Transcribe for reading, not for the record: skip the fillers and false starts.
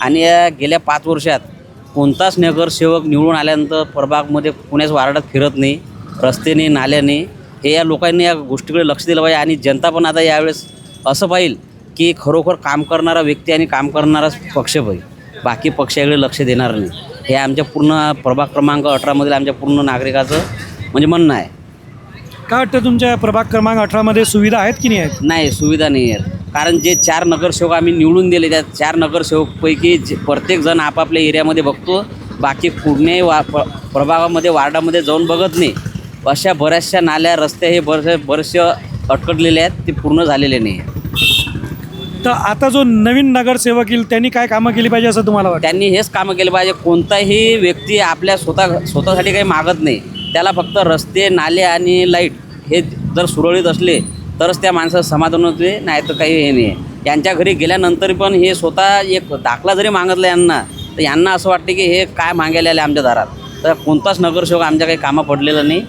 आणि या गेल्या 5 वर्षात कोणताच नगरसेवक निवडून आल्यानंतर प्रभागमध्ये पुण्याच वार्डात फिरत नाही, रस्ते नाही, नाल्या नाही. हे या लोकांनी या गोष्टीकडे लक्ष दिलं पाहिजे आणि जनता पण आता यावेळेस असं पाहिजे की खरोखर काम करणारा व्यक्ती आणि काम करणारा पक्ष पाहिजे, बाकी पक्षाकडे लक्ष देणार नाही. हे आमच्या पूर्ण प्रभाग क्रमांक 18मधील आमच्या पूर्ण नागरिकाचं म्हणजे म्हणणं आहे. काय वाटतं तुमच्या प्रभाग क्रमांक 18मध्ये सुविधा आहेत की नाही आहेत? नाही, सुविधा नाही आहेत. कारण जे 4 नगरसेवक आम्ही निवडून दिले, त्या 4 नगरसेवकपैकी प्रत्येकजण आपापल्या एरियामध्ये बघतो, बाकी पुणे प्रभागामध्ये वार्डामध्ये जाऊन बघत नाही. अशा बऱ्याचशा नाल्या, रस्ते हे बरेचसे अटकटलेले आहेत, ते पूर्ण झालेले नाही. तर आता जो नवीन नगरसेवक येईल त्यांनी काय कामं केली पाहिजे असं तुम्हाला वाटतं? त्यांनी हेच कामं केलं पाहिजे. कोणताही व्यक्ती आपल्या स्वतःसाठी काही मागत नाही. त्याला फक्त रस्ते, नाले आणि लाईट हे जर सुरळीत असले तरच त्या माणसाचं समाधान होते, नाही तर काही हे नाही. यांच्या घरी गेल्यानंतर पण हे स्वतः एक दाखला जरी मागितला यांना, तर यांना असं वाटतं की हे काय मागायला आले आमच्या दारात. तर कोणताच नगरसेवक आमच्या काही कामं पडलेलं नाही.